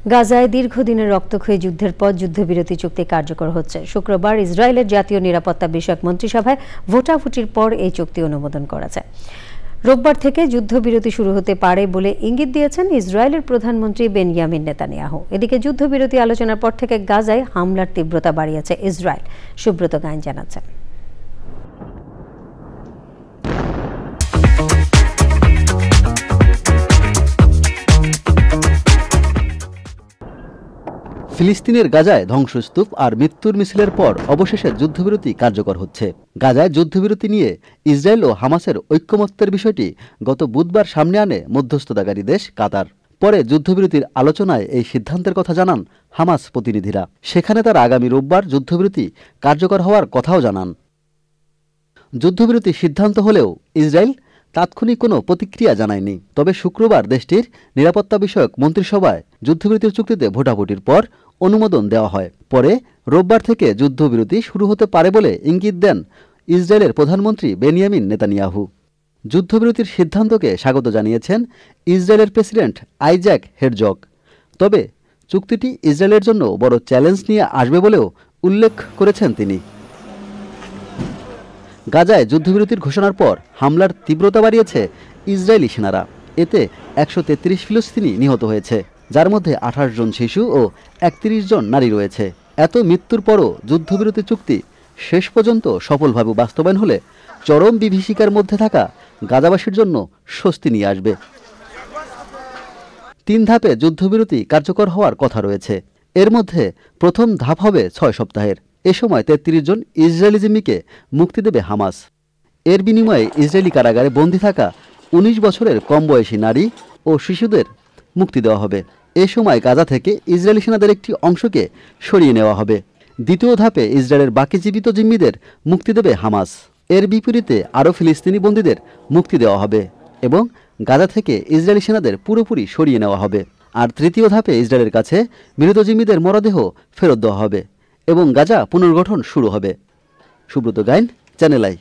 গাজায় দীর্ঘদিনের রক্তক্ষয়ী যুদ্ধের পর যুদ্ধবিরতি চুক্তি কার্যকর হচ্ছে। শুক্রবার ইসরায়েলের জাতীয় নিরাপত্তা বিষয়ক মন্ত্রিসভায় ভোটাভুটির পর এই চুক্তি অনুমোদন করেছে। রোববার থেকে যুদ্ধবিরতি শুরু হতে পারে বলে ইঙ্গিত দিয়েছেন ইসরায়েলের প্রধানমন্ত্রী বেনিয়ামিন নেতানিয়াহু। এদিকে যুদ্ধবিরতি আলোচনার পর থেকে গাজায় হামলার তীব্রতা বাড়িয়েছে ইসরায়েল। সুব্রত গায়েন জানাচ্ছেন। ফিলিস্তিনের গাজায় ধ্বংসস্তূপ আর মৃত্যুর মিছিলের পর অবশেষে যুদ্ধবিরতি কার্যকর হচ্ছে। গাজায় যুদ্ধবিরতি নিয়ে ইসরায়েল ও হামাসের ঐক্যমত্যের বিষয়টি গত বুধবার সামনে আনে মধ্যস্থতাকারী দেশ কাতার। পরে যুদ্ধবিরতির আলোচনায় এই সিদ্ধান্তের কথা জানান হামাস প্রতিনিধিরা। সেখানে তারা আগামী রোববার যুদ্ধবিরতি কার্যকর হওয়ার কথাও জানান। যুদ্ধবিরতির সিদ্ধান্ত হলেও ইসরায়েল তাৎক্ষণিক কোনো প্রতিক্রিয়া জানায়নি। তবে শুক্রবার দেশটির নিরাপত্তা বিষয়ক মন্ত্রিসভায় যুদ্ধবিরতির চুক্তিতে ভোটাভুটির পর অনুমোদন দেওয়া হয়। পরে রোববার থেকে যুদ্ধবিরতি শুরু হতে পারে বলে ইঙ্গিত দেন ইসরায়েলের প্রধানমন্ত্রী বেনিয়ামিন নেতানিয়াহু। যুদ্ধবিরতির সিদ্ধান্তকে স্বাগত জানিয়েছেন ইসরায়েলের প্রেসিডেন্ট আইজ্যাক হেরজগ। তবে চুক্তিটি ইসরায়েলের জন্য বড় চ্যালেঞ্জ নিয়ে আসবে বলেও উল্লেখ করেছেন তিনি। গাজায় যুদ্ধবিরতির ঘোষণার পর হামলার তীব্রতা বাড়িয়েছে ইসরায়েলি সেনারা। এতে ১৩৩ ফিলিস্তিনি নিহত হয়েছে, যার মধ্যে ২৮ জন শিশু ও ৩১ জন নারী রয়েছে। এত মৃত্যুর পরও যুদ্ধবিরতি চুক্তি শেষ পর্যন্ত সফলভাবে বাস্তবায়ন হলে চরম বিভীষিকার মধ্যে থাকা গাজাবাসীর জন্য স্বস্তি নিয়ে আসবে। ৩ ধাপে যুদ্ধবিরতি কার্যকর হওয়ার কথা রয়েছে। এর মধ্যে প্রথম ধাপ হবে ৬ সপ্তাহের। এ সময় ৩৩ জন ইসরায়েলি জিম্মিকে মুক্তি দেবে হামাস। এর বিনিময়ে ইসরায়েলি কারাগারে বন্দী থাকা ১৯ বছরের কম বয়সী নারী ও শিশুদের মুক্তি দেওয়া হবে। এ সময় গাজা থেকে ইসরায়েলি সেনাদের একটি অংশকে সরিয়ে নেওয়া হবে। দ্বিতীয় ধাপে ইসরায়েলের বাকি জীবিত জিম্মিদের মুক্তি দেবে হামাস। এর বিপরীতে আরও ফিলিস্তিনি বন্দীদের মুক্তি দেওয়া হবে এবং গাজা থেকে ইসরায়েলি সেনাদের পুরোপুরি সরিয়ে নেওয়া হবে। আর তৃতীয় ধাপে ইসরায়েলের কাছে মৃত জিম্মিদের মরদেহ ফেরত দেওয়া হবে এবং গাজা পুনর্গঠন শুরু হবে। Subrata Gayen, channel I.